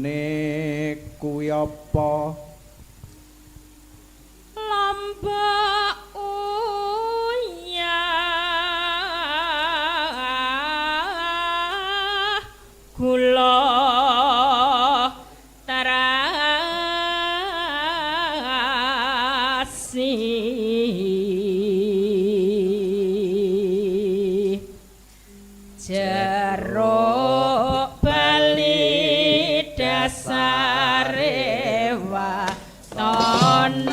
Artine kuwi apa? Lombok uyah gula terasi jeruk bali dasare waton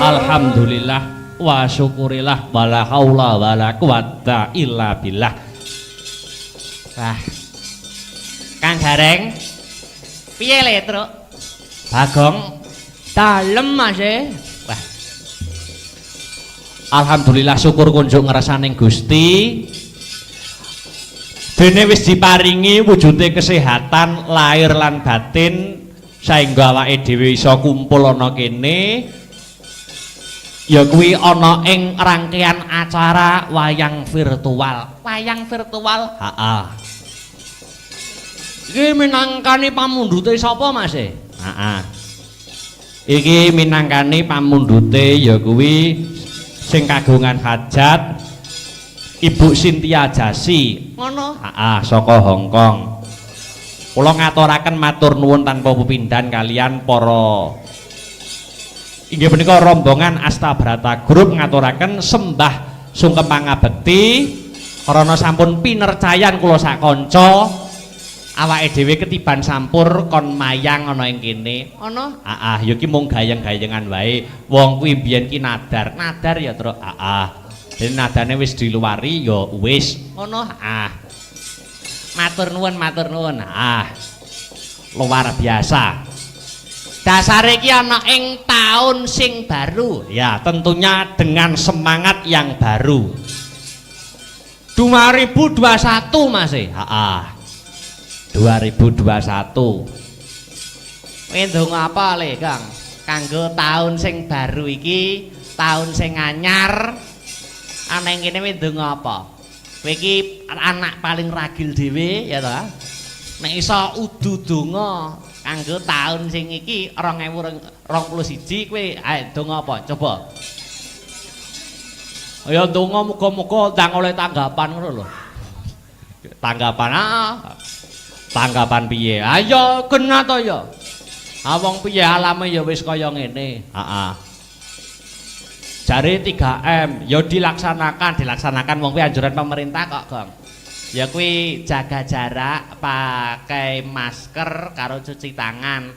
Alhamdulillah wa syukurillah wala haula wala quwata illa billah. Wah. Kang Gareng. Piye le, Truk? Bagong dalem Mas e. Wah. Alhamdulillah syukur kunjuk ngrasaning Gusti. Dene wis diparingi wujude kesehatan lahir lan batin saengga awake dhewe iso kumpul ana kene. Ya kuwi ana ing rangkaian acara wayang virtual. Wayang virtual? Heeh. Iki minangkane pamundhute sapa Mas e? Heeh. Iki minangkane pamundhute ya kuwi sing kagungan hajat Ibu Cynthia Jasi. Ngono? Heeh, saka Hongkong. Kula ngaturaken matur nuwun tanpa pepindhan kalian para Inggih punika rombongan Astabrata Group ngaturaken sembah sungkem pangabekti karana sampun pinercayan kula sak kanca awake dhewe ketiban sampur kon mayang ana ing kene. Ana? Ya ki mung gayeng-gayengan wae. Wong kuwi biyen ki nadar. Nadar ya, Tru. Dene nadane wis diluwari ya wis. Ngono. Matur nuwun, matur nuwun. Luar biasa. Dasare iki ana ing taun sing baru. Ya, tentunya dengan semangat yang baru. 2021 Mas. 2021. Kowe ndonga apa le, Kang? Kanggo taun sing baru iki, taun sing anyar. Ana ing kene kowe ndonga apa? Kowe iki anak paling ragil dhewe ya ta? Nek iso udu donga kanggo taun sing iki 2021 kowe ae donga apa? Coba. Ya donga muga-muga ndang oleh tanggapan ngono lho. Tanggapan tanggapan piye? Ayo kena to ya. Wong piye alame ya wis kaya ngene. Jare 3M ya dilaksanakan wong kuwi anjuran pemerintah kok, Gong. Ya kuwi jaga jarak, pakai masker karo cuci tangan.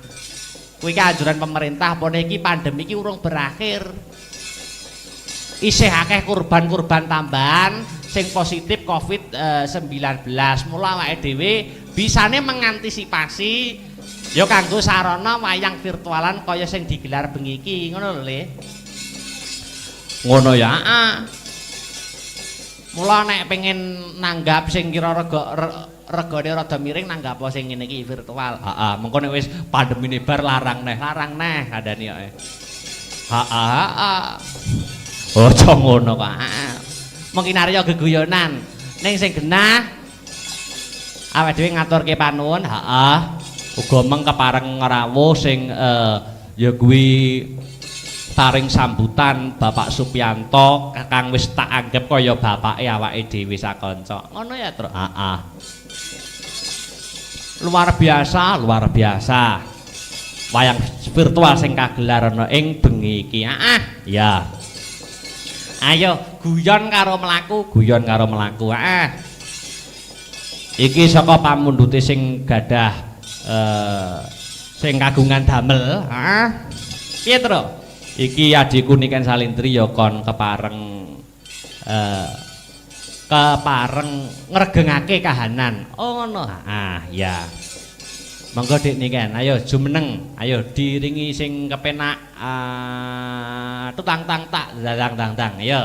Kuwi anjuran pemerintah, pone iki pandemi iki urung berakhir. Isih akeh kurban-kurban tambahan sing positif COVID-19. Mula awake dhewe bisane mengantisipasi ya kanggo sarana wayang virtualan kaya sing digelar bengi iki, ngono lho, Le. Ngono ya. Mula nek pengen nanggap sing kira regane rada miring nanggap apa sing ngene iki virtual. Mengko nek wis pandemine bar larang neh kandhani kok. Aja ngono kok. Mungkin arya geguyonan. Ning sing genah awake dhewe ngaturke panuwun, uga meng kepareng ngrawuh sing ya kuwi taring sambutan Bapak Supianto kang wis tak anggap kaya bapake awake dhewe sakanca. Ngono ya, Tru? Luar biasa, luar biasa. Wayang virtual sing kagelar ana ing bengi iki. Ya. Ayo guyon karo mlaku, guyon karo mlaku. Iki saka pamundhute sing gadah sing kagungan damel. Piye, Tru? Iki adikku Niken Salintri ya kon kepareng ngregengake kahanan. Oh ngono. Ya. Monggo Dik Niken, ayo jumeneng, ayo diringi sing kepenak tutang tang tak dadang tang. Ayo.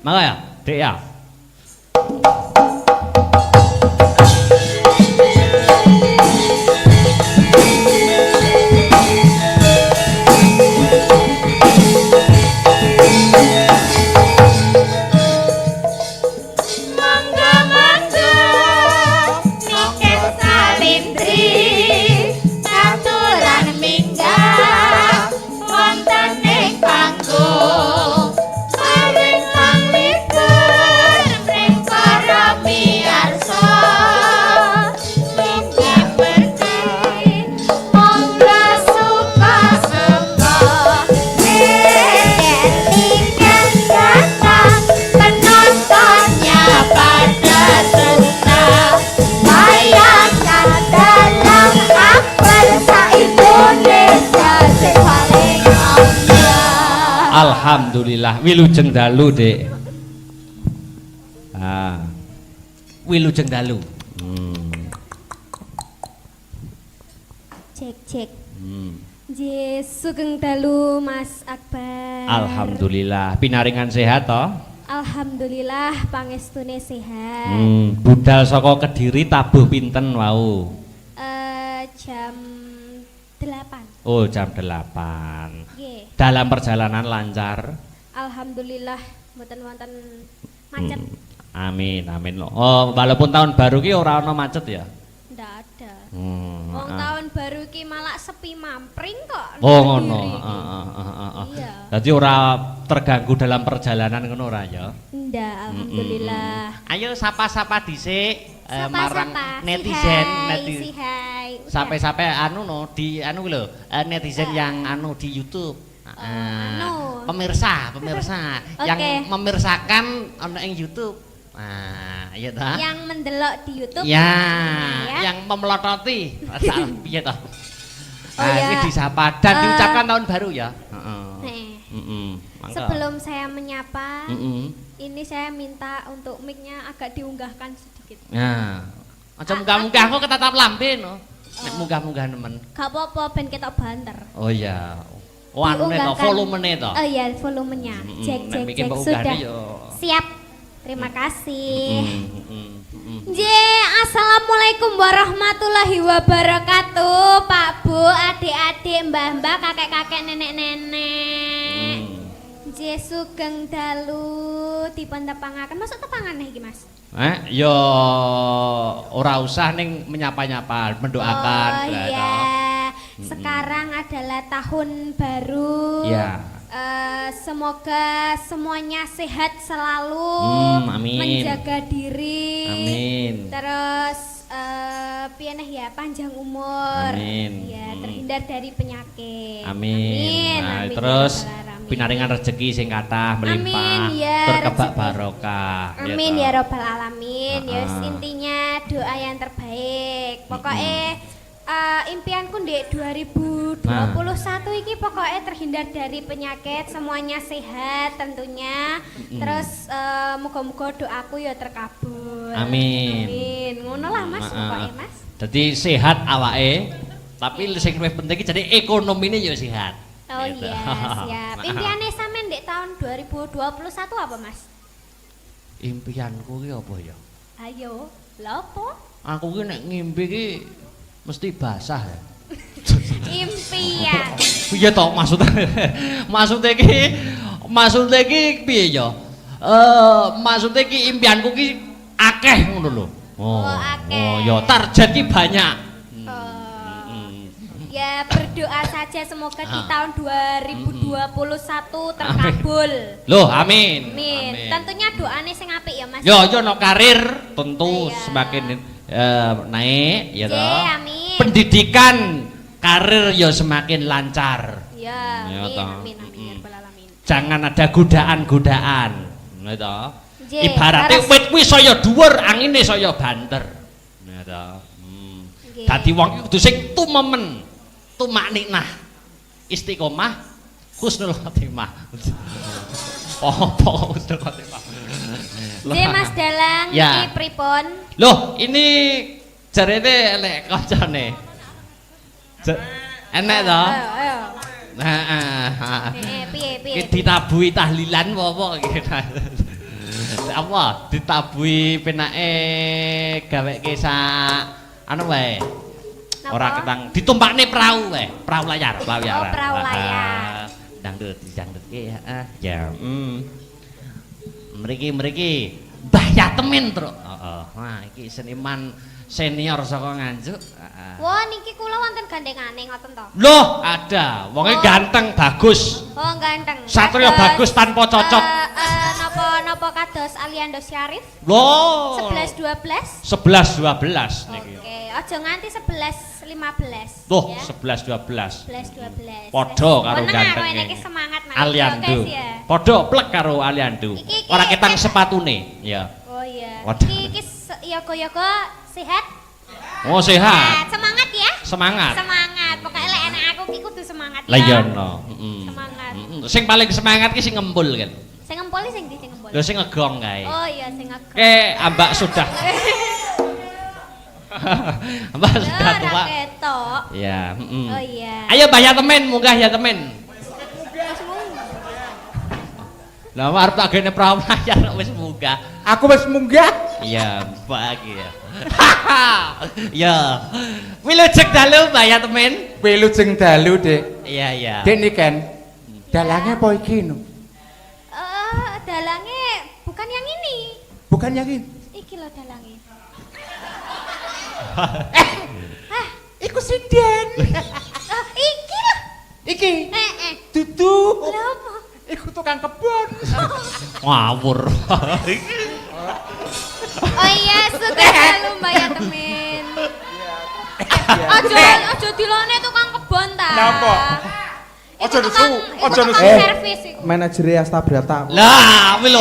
Monggo ya, Dik ya. Alhamdulillah, wilujeng dalu, Dik. Wilujeng dalu. Cek. Nggih, sugeng dalu Mas Akbar. Alhamdulillah, pinaringan sehat toh? Alhamdulillah, pangestune sehat. Budal saka Kediri tabuh pinten wau? Jam 8. Oh, jam 8. Nggih. Dalam perjalanan lancar? Alhamdulillah, mboten wonten macet. Amin. Oh, walaupun tahun baru ki ora ana macet ya? Ndak ada. Wong tahun baru ki malah sepi mampring kok. Oh, ngono. Iya. Dadi ora terganggu dalam perjalanan ngono ora ya? Ndak, alhamdulillah. Ayo sapa-sapa dhisik marang netizen. Sampai-sampai anu no di anu lho, netizen yang anu di YouTube. anu. Pemirsa yang Oke. memirsakan ana ing YouTube. Iya ta? Yang mendelok di YouTube. Ya, Ya. yang memelototi. Piye to? Oh, ya. Ini disapa dan diucapkan tahun baru ya. Nih. Mangga. Sebelum saya menyapa, Mm-mm. ini saya minta untuk mic-nya agak diunggahkan sedikit. Nah, aja munggah-munggah kok ketatap lambe no. Nek munggah-munggah nemen. Gak apa-apa ben ketok banter. Oh iya. Oh anune to, Diunggahkan. volumene to. Oh iya, volumenya. Mm-mm. Nek Cek bikin mbok sudah. unggahne yo. Siap. Terima kasih. Mm-mm. J, assalamualaikum warahmatullahi wabarakatuh, Pak Bu, adik-adik, mbah-mbah, kakek-kakek, nenek-nenek. J, sugeng dalu dipun tepangaken. Masuk tepangan iki, Mas? Yo ora usah ning menyapa-nyapa, mendoakan. Oh iya. Sekarang adalah tahun baru. Iya. Semoga semuanya sehat selalu, Amin. menjaga diri, Amin. terus piye ya, panjang umur, Amin. ya terhindar dari penyakit. Amin. Nah, Amin, terus ya Rabbal Alamin. pinaringan rezeki sing kathah melimpah, Amin, ya, terkebak rezeki. barokah. Amin toh. ya Robbal Alamin. Ya wis, Ah. intinya doa yang terbaik. Pokoknya impianku di 2021 iki pokoknya terhindar dari penyakit, semuanya sehat tentunya. Terus muga-muga doaku ya terkabul. Amin. Amin. Ngono lah Mas, pokoknya Mas. Jadi sehat awake, tapi sing luwih penting iki jadi ekonomine ya sehat. Oh Gitu. iya, siap. Impiannya sampean di tahun 2021 apa Mas? Impianku ki apa ya? Ayo, lha apa? Aku ki nek ngimpi ki mesti basah ya. Impian. Iya toh maksudnya ki piye ya? Maksudnya ki impianku ki akeh ngono lho. Oh, akeh. Oh ya target ki banyak. Ya berdoa saja semoga di tahun 2021 terkabul. Loh, amin. Amin. Tentunya doanya sing apik ya Mas. Yo no karir tentu Iya. semakin naik ya Ye, toh. amin. Pendidikan karir yo semakin lancar. Ya, Ya, amin, toh. amin, amin, ya Rabbal Alamin. Jangan ada godaan-godaan. Ya toh. Je, Ibaratnya harus- wit kuwi saya dhuwur, angine saya banter. Ya toh. Nggih. Dadi wong iki kudu sing tumemen, tumakninah, istiqomah, husnul khotimah. Apa husnul khotimah? Je Mas Dalang Ya. iki pripun? Loh, ini jarene elek kancane. Enek to? Ayo, ayo. Nah, Piye, piye? iki ditabuhi tahlilan apa iki? Apa? Ditabuhi penake gaweke sak anu wae. Napa? Ora ketang ditumpakne perahu wae, perahu layar, perahu layar. Oh, perahu layar. Dangdut, ki ya. Mriki Mbah Yatemin, Truk. Heeh. Wah, iki seniman senior saka Nganjuk. Wah, niki kula wonten gandengane ngoten to. Loh, ada. Wonge Oh. ganteng, bagus. Oh, ganteng. Satria bagus tanpa cocok. Napa kados Aliando Syarif? Loh. 11 12. 11 12 niki. Oke, aja nganti 11 15. Tuh, ya. 11 12. 11 12. Padha karo Meneng karo gantenge. ini semangat Mas. Aliando. Oke, ya. Padha plek karo Aliando. Iki- Ora ketang sepatune, ya. Oh iya. Waduh. Iki yoga-yoga sehat? Oh, sehat. Semangat ya. Semangat. Semangat. Pokoknya lek enak aku ki kudu semangat Lah ya. iya no. Semangat. Sing paling semangat ki sing ngembul kan. Sing ngempoli sing ndi sing ngempoli? Lho sing ngegong kae. Oh iya sing ngegong. Ambak sudah. Ambak sudah Ora tua. ketok. Ya, Oh iya. Ayo Mbah Yatemin, munggah Yatemin. Wis munggah. Lah arep tak gene perahu layar wis munggah. Aku wis munggah. Iya, bagi ya. Ya. Wilujeng dalu Mbah Yatemin. Wilujeng dalu, Dik. Iya, iya. Dik niken. Dalange apa iki no? Dalangnya bukan yang ini. Bukan yang ini. Iki loh dalangnya. Iku sinden. Iki loh. Iki dudu. Lah apa? Iku tukang kebon. Ngawur. Oh iya, suka dalu Mbak Yatemin. Aja dilone tukang kebon ta. Napa? Aja nesu, aja nesu. Servis iku. Manajer Astabrata. Lah, kuwi lho.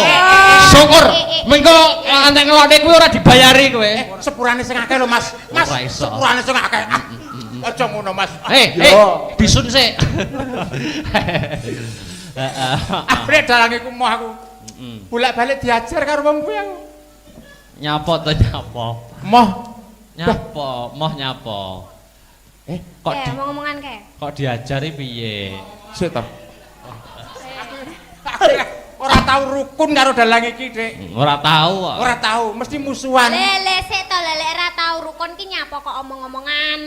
Syukur mengko antek ngelone kuwi ora dibayari kowe. Sepurane sing akeh lho, Mas. Mas, Ora iso. sepurane sing akeh. Aja ngono, Mas. Bisun sik. Abre dalange ku moh aku. Bolak-balik diajar karo wong kuwi aku. Nyapa to nyapa? Moh. Moh nyapa? Kok ngomong-ngomongan kae. kok diajari piye? Sik to. Ora tau rukun karo dalang iki, Dik. Ora tahu kok. Ora tau, mesti musuhan. Lele sik to lele ora tau rukun ki nyapa kok omong-omongan.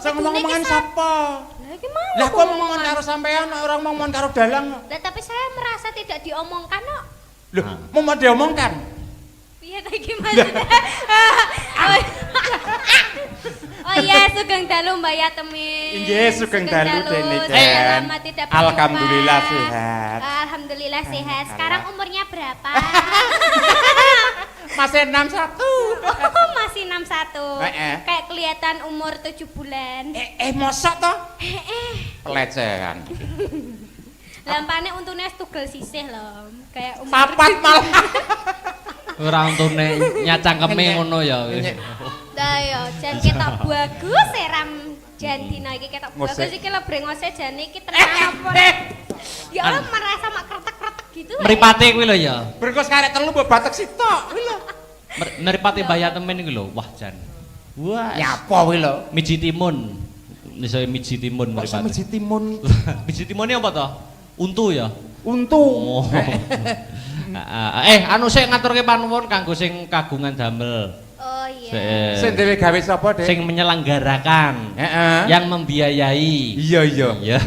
Sing ngomong-ngomongan sapa? Lah iki mau. Lah kok ngomongan karo sampean ora ngomong karo dalang. Lah tapi saya merasa tidak diomongkan kok. Lho, mau diomongkan. Piye ta iki maksudnya? Oh iya, Sugeng Dalu Mbak Yatemin. Nggih, Sugeng Dalu Dene. Lama tidak berjumpa. Alhamdulillah sehat. Alhamdulillah sehat. Sekarang umurnya berapa? Masih 61. Oh, masih 61. Heeh. Kayak kelihatan umur 7 bulan. Mosok to? Pelecehan. Lampane untune tugel sisih lho. Kayak umur Papat malah. Ora untune nyacangkeme ngono ya. Lah ya, jan ketok bagus seram jan dina iki ketok bagus Ngosek. iki lho brengose jane iki tenan apa. Ya Allah merasa mak kretek-kretek gitu. Mripate kuwi lho ya. Berkos karek telu mbok batek sitok kuwi lho. Mripate Mbah Temen iki lho. Wah jan. Wah. Nyapa kuwi lho? Miji timun. Niso miji timun Kok sama mripate. timun Miji timunnya apa to? Untu ya. untu. Oh. Anu sik ngaturke panuwun kanggo sing kagungan damel. Oh iya. Sing dhewe gawe sapa, Dek? Sing menyelenggarakan. Heeh. Yang membiayai. Iya iya. Iya.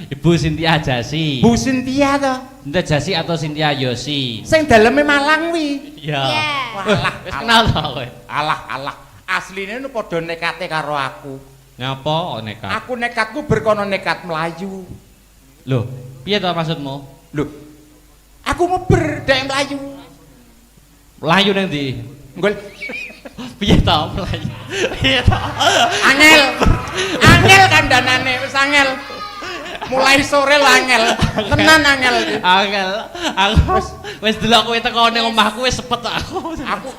Ibu Sintia Jasi. Bu Sintia to. Sintia Jasi atau Sintia Yosi? Sing daleme Malang wi. Iya. Iya. Walah, Wis kenal to kowe? alah. Asline nu padha nekate karo aku. Ngapa kok nekat? Aku nekatku berkono nekat melayu. Loh, piye to maksudmu? Loh. Aku meber dek melayu. Melayu nang ndi? Nggol Piye to melayu? Piye to? angel. Angel kandhanane wis angel. Mulai sore lho angel. Tenan angel. Angel, aku wis delok kowe teko ning omahku wis sepet aku. Aku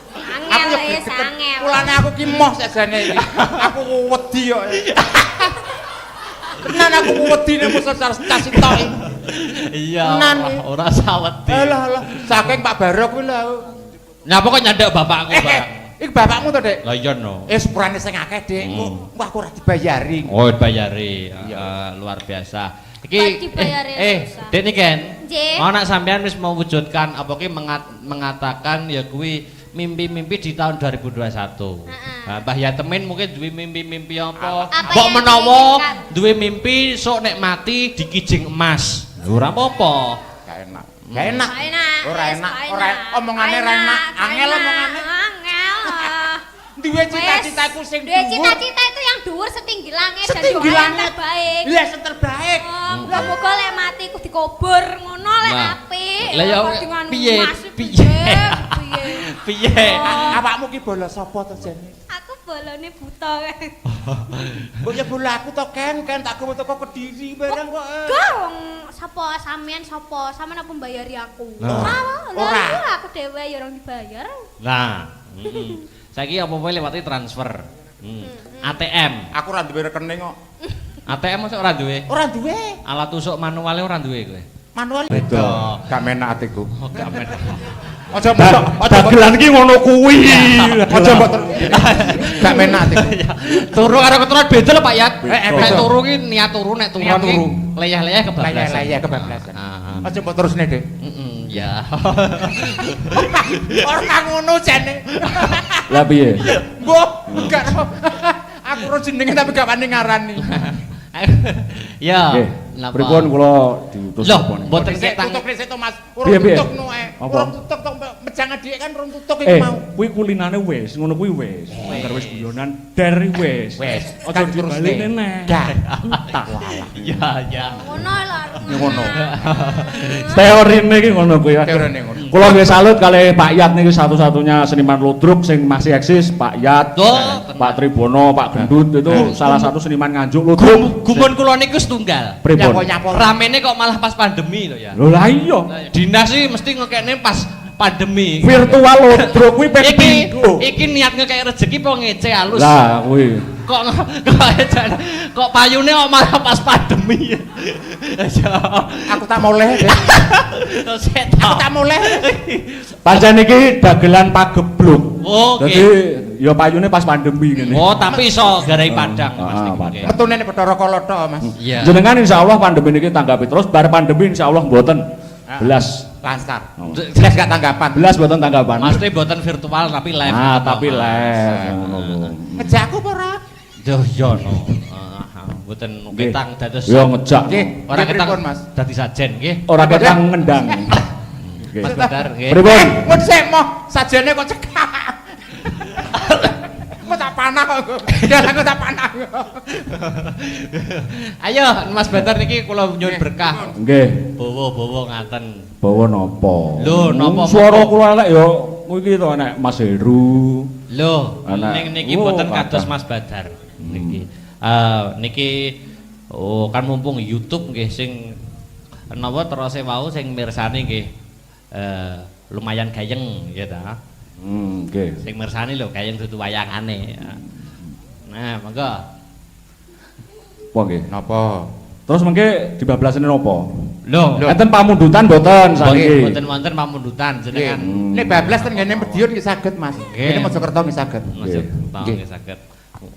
Angel ya wis angel. Mulane aku ki moh sakjane iki. Aku wedi kok. Tenan aku wedi nek musuh cah sitok iki. Iya. Tenan. Ora saweti. Alah. Saking Pak Barok kuwi lho. Nyapa kok nyandak bapakku, Bang? Iki bapakmu to, Dek? Lah iya no. Sepurane sing akeh, Dek. Wah, aku ora dibayari. Oh, bayari. Luar biasa. Iki Kok dibayari susah? Dek niken. Nggih. Mau nak sampean wis mewujudkan apa ki mengatakan ya kuwi mimpi-mimpi di tahun 2021. Nah, Mbah Yatemin mungkin duwe mimpi-mimpi apa? Apa Mbok yang menawa diinginkan? duwe mimpi sok nek mati dikijing emas. Ora apa-apa. Gak enak. Gak enak. Ora Wis enak, gak ora omongane ora enak. Angel omongane. Angel. Duwe cita-citaku sing Duwe dhuwur. cita-cita itu yang dhuwur setinggi langit dan Setinggi doa yang langit. terbaik. Lah sing terbaik. Muga-muga lek mati ku dikubur ngono lek Nah. apik. Lah ya Ora dengan piye? emas, Piye? piye? Piye? Awakmu ki bola sapa to jane? Aku bolone buta kae. Kok ya bola aku to Ken tak gawe teko Kediri bareng kok. Gong, sapa sampean sapa? Sampean apa mbayari aku? Nah. Ora. Lah aku dhewe ya orang dibayar. Nah, saiki apa-apa lewati transfer. ATM. Aku ora duwe rekening kok. ATM mosok ora duwe. Ora duwe. Alat tusuk manuale ora duwe kowe. Manual beda. Gak menak atiku. Oh, gak men. Aja mbok Dagelan ki ngono kuwi. aja mbok gak menak atiku. Turu karo keturunan beda lho Pak Yat. Nek beda. turu ki niat turu nek turu Niat ki turu. leyeh-leyeh kebablasan. Laya kebablasan. Ah. Aja mbok terusne, Dek. Ya. Ora ngono jane. Lah piye? Mbok gak. Aku ro jenenge tapi gak wani ngarani. Ya, Nggih. Napa? Pripun kula diutus Loh, napa niku? mboten Sik ketang. tutuk nek to Mas. Piye, Urung piye? tutuk no ae. Apa? Urung tutuk tok mejang adik kan urung tutuk iku mau. Kuwi kulinane wis, ngono kuwi wis. Angger wis guyonan dari wis. Wis. Aja dibalik neh. Dah. Tak walah. Ya. Ngono lho. Ngono. Teorine iki ngono kuwi. Teorine ngono. Kula nggih salut kali Pak Yat niki satu-satunya seniman ludruk sing masih eksis, Pak Yat, Oh, Pak Tribono, Pak Gendut itu salah satu seniman nganjuk ludruk. Gumun kula niku setunggal. Pripun? Nyapo-nyapo. Ramene kok malah pas pandemi lho ya. Lho lah iya. Dinas sih mesti ngekekne pas pandemi. Virtual ludruk kuwi ping Iki pindho. iki niat ngekek rezeki apa ngece halus. Lah kuwi. Kok payune kok malah pas pandemi. Aku tak moleh. Aku tak moleh. Pancen iki dagelan pagebluk. Oke. Dadi ya payune pas pandemi ngene. Oh, tapi iso garai Padang Mas. Ah, niki. Padang. Metune nek Bathara Kala tok Mas. Iya. Jenengan insyaallah pandemi niki tanggapi terus bar pandemi insyaallah mboten belas. Lancar. Oh. Jelas gak tanggapan. Belas mboten tanggapan. Mesti boten virtual tapi live. Ah, tapi live ngono lho. Ngejak aku apa ora? Yo yo no. Boten Nggih. ketang dados. Yo ngejak. Nggih, Ora nggih, ketang pripun, Mas? dadi sajen nggih. Ora ketang ngendang. Nggih. Mas Badar nggih. Pripun? Mun sik moh sajane kok cekak. Kok tak panah aku. Ya aku tak panah. Ayo Mas Badar niki kula nyuwun berkah. Nggih. Bawa-bawa ngaten. Bawa napa? Lho, napa, Swara Mas? kula elek yo kuwi iki to nek Mas Heru. Lho, Anak. niki Oh, boten kados kathah. Mas Badar. Niki. Niki kan mumpung YouTube nggih sing napa terose wau sing mirsani nggih lumayan gayeng ya ta. Nggih. Sing mirsani lho gayeng dudu wayangane. Nah, monggo. Apa nggih? Napa? Terus mengke dibablasane napa? Lho, Enten pamundutan mboten saiki. boten wonten pamundutan jenengan. Nek bablas ten ngene Medion nggih saged Mas. Nggih. Ini Mojokerto nggih saged. Masuk Nggih. tahu Nggih. nggih saged.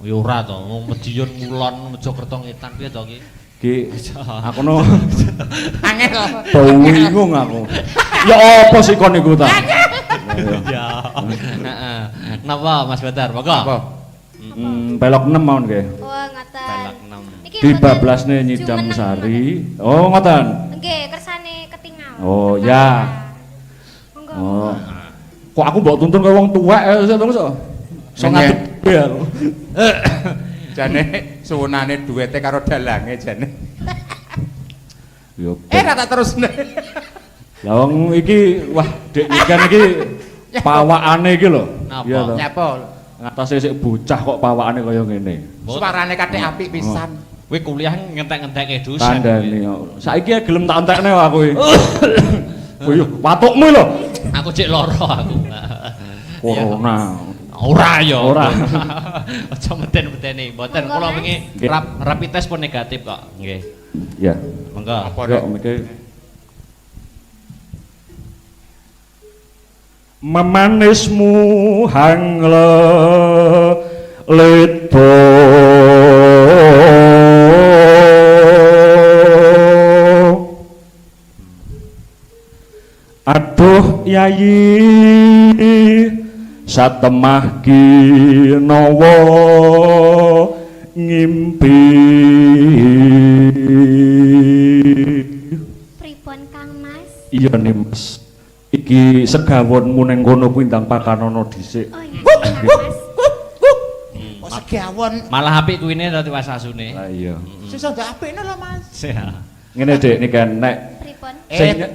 Ya ora to, wong Medion Kulon Mojokerto ngetan piye to iki? Ki aku no Angel. bingung aku. Ya apa sih kon niku ta? Ya. Heeh. Napa Mas Badar? Monggo. Apa? Pelok 6 mawon nggih. Oh, ngoten. Balak 6. Niki Dibablasne mboten Nyidam jumeneng, Sari. Oh, ngoten. Nggih, kersane ketinggal. Oh, ya. Monggo. Oh. Kok aku mbok tuntun kaya wong tuwek terus kok. So ngadep ya. Jane suwunane duwete karo dalange jane. Yo. Tak terusne. Lah wong iki wah Dek Niken iki pawakane iki lho. Napa? Iya to. Nyapa? Ngatasi sik bocah kok pawakane kaya ngene. Suarane kathek apik pisan. Kowe kuliah ngentek-ngentekke dosen. Kandhani kok. Saiki gelem tak entekne aku iki. Oh yo, watukmu lho. Aku cek loro aku. Corona. Ora ya. Ora. Aja meten-meteni. Mboten Monggo, kula Mas. wingi Nggih. rapid test pun negatif kok. Nggih. Ya. Monggo. Apa Yo nek? miki memanismu hangle leto aduh yayi satemah ginawa ngimpi Pripun Kang Mas? iya nih mas iki segawonmu neng kono kuwi ndang pakanono dhisik Oh iya, Kang Mas. Kok segawon. Malah apik kuwine ta tiwasasune. lah iya Sisa ndak apikne lho Mas. ngene Dek niki kan nek Pripun?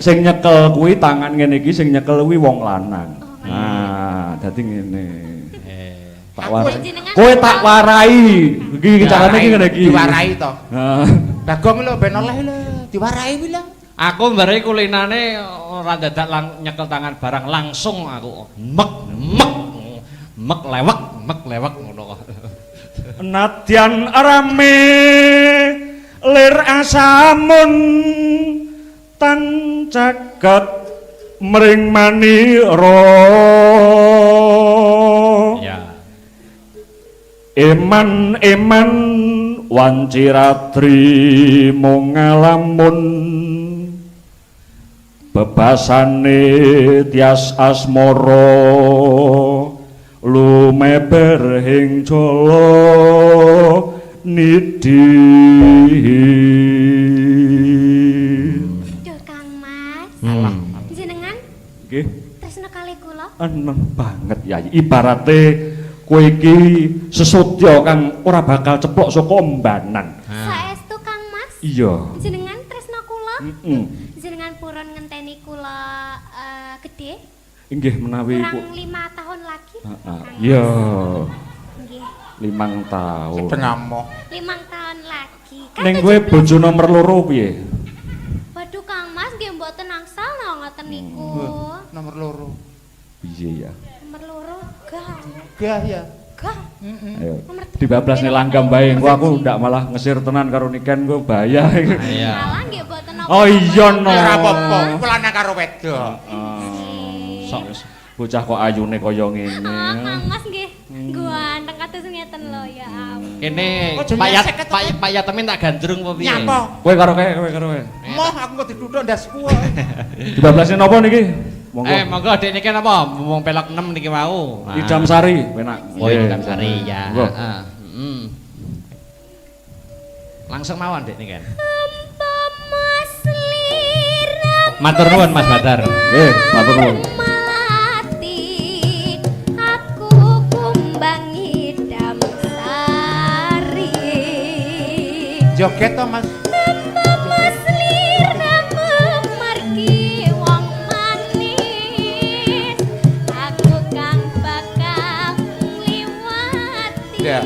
sing nyekel kuwi tangan ngene iki sing nyekel kuwi wong lanang Oh, nah dadi ngene tak Aku warai jenengan kowe tak warai iki carane iki ngene iki Diwarai to. Nah, Bagong lho ben oleh lho. Diwarai kuwi lho. Aku mbare kulinane ora dadak nyekel tangan barang langsung aku mek lewek ngono kok. nadyan rame lir asamun tan caket mring manira Ya. Eman wanciratri mung ngalamun bebasane tias asmara lumeber ing jala nidhi Jenengan Nggih. tresno kalih kula. Enem banget ya. Ibarate kowe iki sesotya kang ora bakal ceplok saka embanan. Saestu Kang Mas. Iya. Jenengan tresno kula. Heeh. Jenengan purun ngenteni kula gede. Inggih menawi Kurang 5 tahun lagi. Heeh. Iya. Nggih. 5 tahun. Dengamoh. 5 tahun lagi. Ning kowe bojo nomor loro piye? Waduh Kang Mas nggih mboten angsal ngoten niku. Nomor loro. Piye ya? Nomor loro gah. Gah ya. Gah. Ayo. Dibablas nih langgam bae engko aku ndak malah ngesir tenan karo Niken engko bahaya. Iya. Malah nggih mboten apa. Oh iya no. Ora apa-apa, pelana karo wedok. Sok bocah kok ayune kaya ngene. Kang Mas nggih ganteng kados ngeten lho ya ampun. Kene Ojo Pak Yat nyesek, Pak Yatemin tak gandrung apa piye? Nyapa? Kowe karo kowe. Moh aku kok dituthuk ndasku. Dibablasne napa niki? Monggo. Monggo Dik niki napa? Wong pelok 6 niki mau. Idam Sari, penak. Oh, Idam Sari ya. Monggo. Heeh. Langsung mawon Dik niki. Mas liram Matur nuwun Mas Badar. Nggih, matur nuwun. melati aku kumbangi Idam Sari. Joget to Mas. Mas liram margi wong manis aku kang bakal ngliwati. Ya.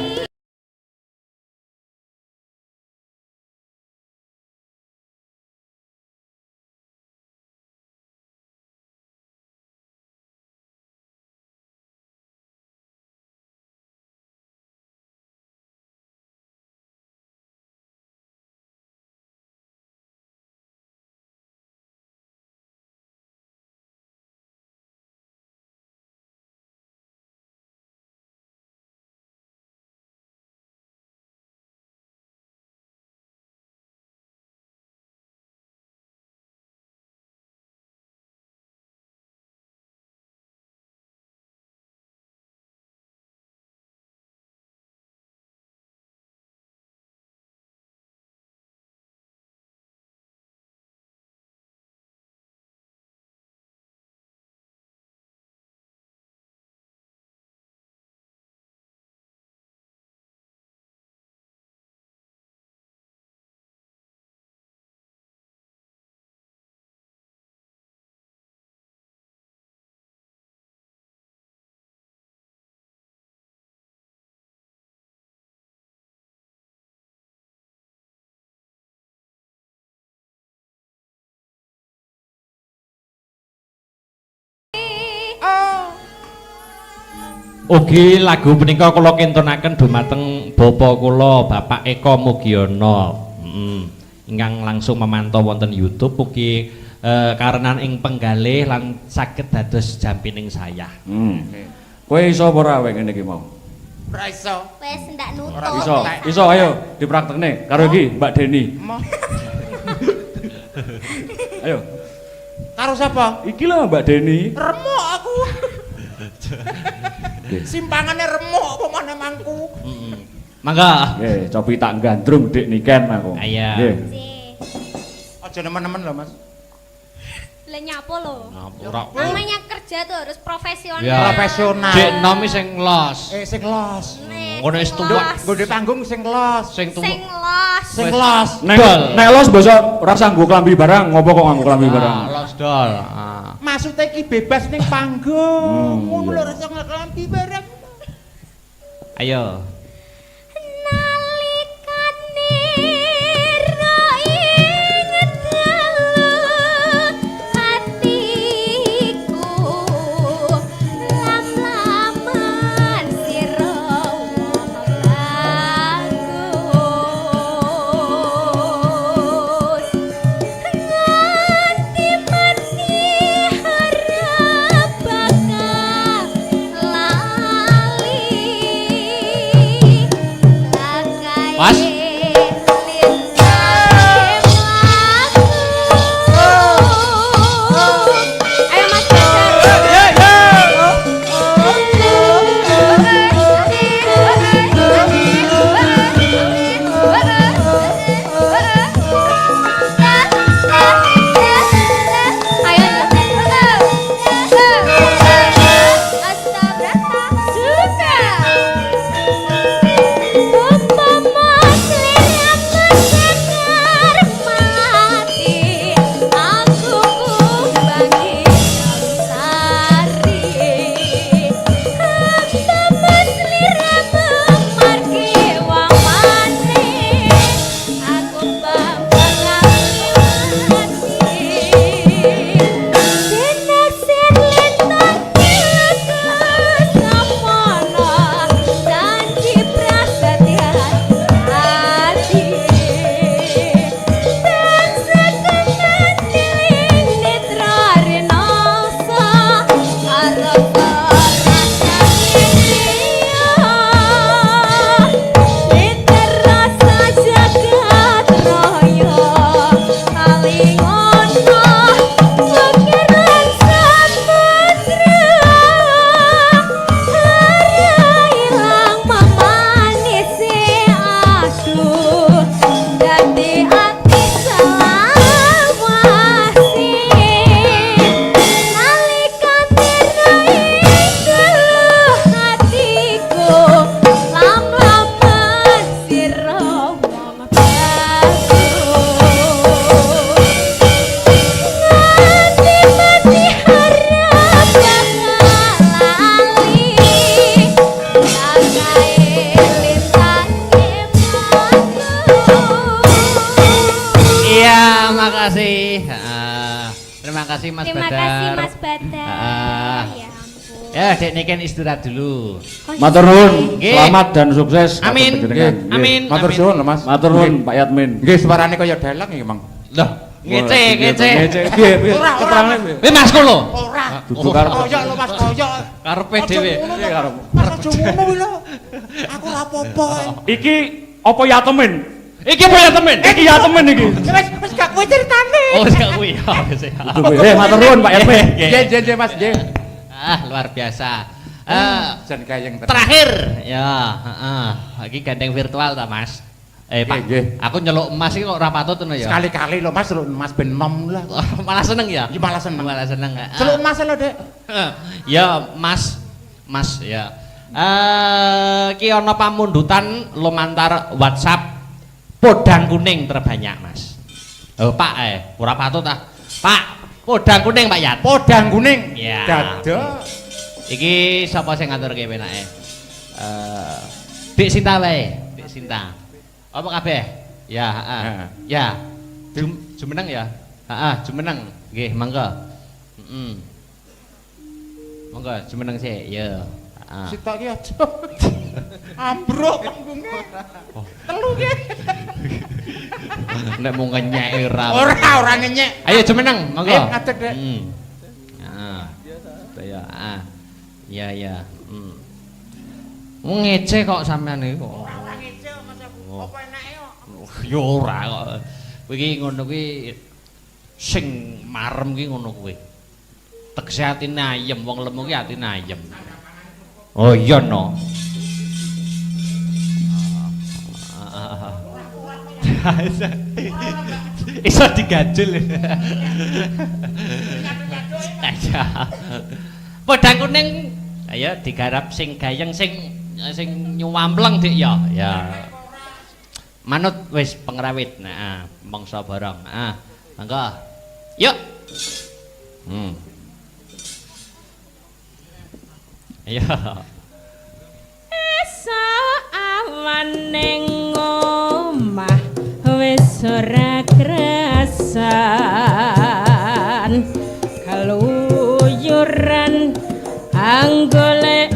Ugi lagu punika kula kintunaken dumateng bapa kula Bapak Eko Mugiono. Ingkang langsung memantau wonten YouTube ugi karenan ing penggalih lan saged dados jampining saya. Kowe iso apa ora wek ngene iki mau? Ora iso. Wes ndak nutuk. Iso. Iso ayo dipraktekne karo iki Mbak Deni. Moh. Ayo. Karo sapa? Iki lho Mbak Deni. Remuk aku. Simpangannya remuk apa mana mangku? Mangga. Nggih, cobi tak gandrung Dik Niken aku. Iya. Nggih. Aja nemen-nemen loh Mas. Lah nyapo lho. Ora. Namanya kerja tuh harus profesional. Ya. Profesional. Dek nomi sing los. Sing los. Ngono wis tuwa. Nggo di panggung sing los. Sing tuwa. Sing los. Sing los. Nek los basa ora sanggo klambi barang, ngopo kok nganggo klambi barang? Los dol. Maksudnya ki bebas ning panggung. Ngono lho iya. rasa nglambi bareng. Ayo. Nalikane ro inget dalu hatiku lam-laman sira bagus nganti mati harap bakal lali Terima kasih Mas Terima Badar. kasih Mas Badar. Ya ampun. Ya, Dek Niken istirahat dulu. Matur nuwun, Nggih. selamat dan sukses. Amin. Panjenengan. Nggih. Amin. Matur amin. suwun lho Mas. Matur nuwun Pak Yatmin. Nggih suarane kaya dalang iki, Mang. Loh, ngece. Ngece. Piye piye Ora, ora. keterangane piye? Wis Mas lho. Ora. Dudu karo Kaya lho Mas, kaya. Karepe dhewe. piye karo. Mas aja ngono kuwi lho. Aku ora apa-apa. Iki apa Yatmin? Iki apa ya temen? Iki Yatmin iki. Wis gak kowe ceritane. Oh, wis gak kuwi. Ya, wis ya. Dudu kuwi. Matur nuwun Pak Yatmin. Nggih, Mas, nggih. Luar biasa. Jan kayeng Terakhir, ya, iki gandeng virtual ta Mas. Pak, Nggih. aku nyeluk emas iki kok ora patut ngono ya. Sekali-kali lho Mas, celuk Mas ben nom lah. Malah seneng ya? Ya malah seneng. Malah seneng. Celuk Mas lho, Dek. Ya, Mas ya. Ki ana pamundutan lumantar WhatsApp podang kuning terbanyak, Mas. Oh, Pak ora patut ah. Pak, podang kuning Pak Yat. Podang kuning. Ya. Dadah. Iki sapa sing ngaturke penake? Dik Sinta wae, Dik Sinta. Apa kabeh? Ya, heeh. Ya. Jumeneng ya? Heeh, jumeneng. Nggih, mangga. Heeh. Mangga jumeneng sik, ya. Heeh. Sitok iki aja. Ambruk panggunge. Telu ki. Nek mau ngenyek Ora ngenyek. Ayo jumeneng, mangga. Ayo ngadeg, Dek. Heeh. Ya, heeh. Ya. Ngece kok sampean niku. Ora ngece Mas aku. Apa enake kok? Ya ora kok. Kowe iki ngono kuwi sing marem ki ngono kuwi. Tegese atine ayem, wong lemu ki atine ayem. Oh iya no. Iso digajul. Aja. Podang kuning ayo digarap sing gayeng sing nyuwampleng Dik ya. Ya. Manut wis pengrawit. Nah, mangsa barang. Mangga. Yuk. Ayo. Esuk awan ning omah wis ora krasan kaluyuran anggolek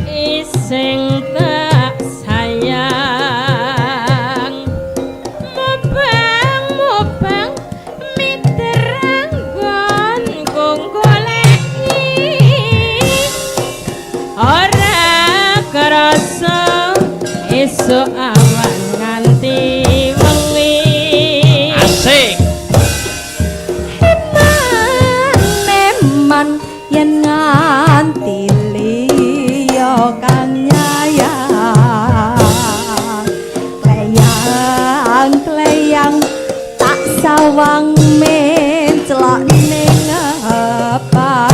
sing tak sayang mubang miteranggon kong goleki ora kerasa esuk awan nganti wengi Asik. Meman yen nganti liya kang nyayang kleyang tak sawang menclok ning apa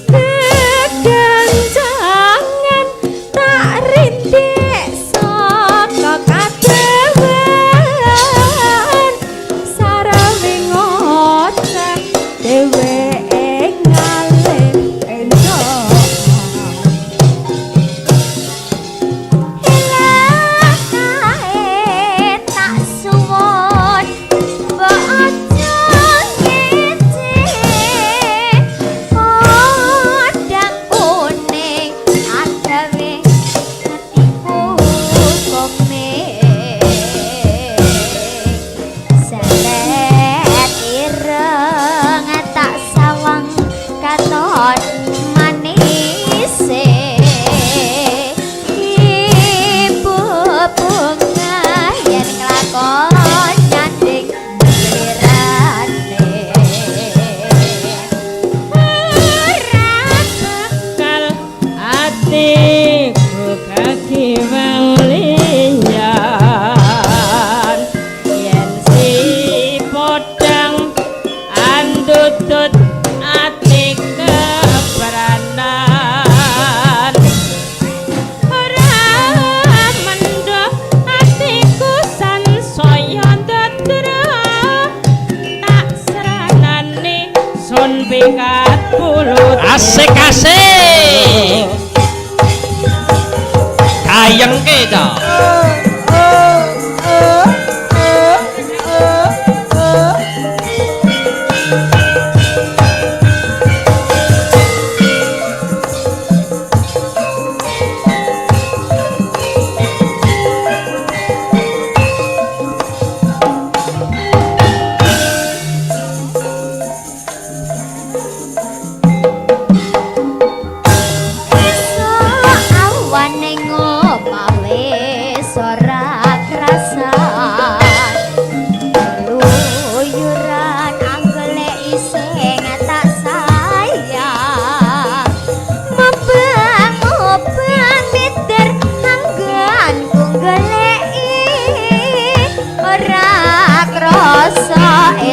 keganjangan tak rintik saka kadewan sarawe ngoceh dheweke ngalih endok ilahe tak suwun mbok aja ngece podang kuning agawe hatiku komeng selet ireng tak sawang katon manise ibu bunga yen nglakon nyanding lirane ora bakal atiku kaki liyan yen si podang andutut ati kebranan ora mendho atiku sansaya ndadra tak seranane sun pikat pulut Asik. Gayeng ke to.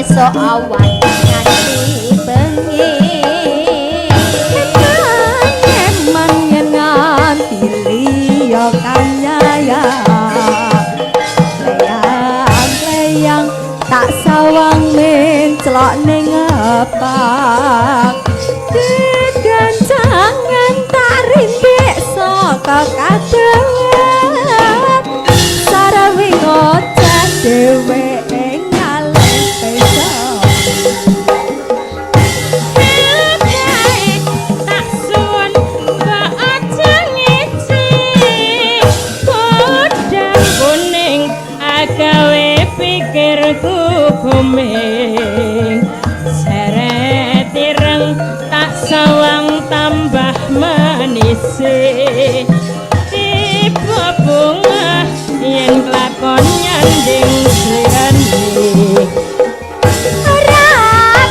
esok awan nganti bengi Eman yen nganti liya kanyaya Leyang-leyang tak sawang menclok ning apak Diganjangan tak rintik saka kadewet Sarawi ngoceh dheweke nyalek besok tak suwun mbak aja ngici kodang kuning agawe pikirku kuming seret ireng tak sawang tambah manisi tiba bunga yen lakon nyanding slirani ora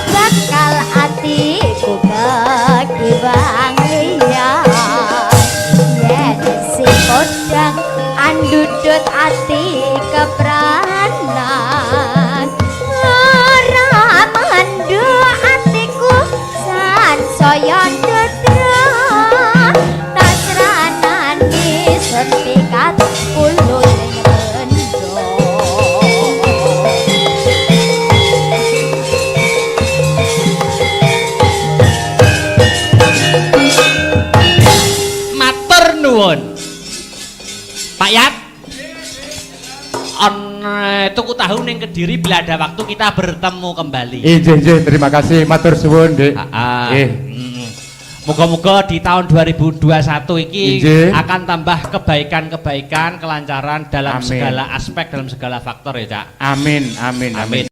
bakal atiku kekiwang liya yen si kodang andudut ati kepranan ora mandu atiku san saya ndedra tak seranani sertikat kulo ning rendo Matur nuwun. Pak Yat. Tuku tahu ning Kediri bila ada waktu kita bertemu kembali. Injih, terima kasih, matur suwun, Dik. Nggih. Moga-moga di tahun 2021 iki Injih. akan tambah kebaikan-kebaikan, kelancaran dalam Amin. segala aspek, dalam segala faktor ya, Cak. Amin, amin, amin. Amin.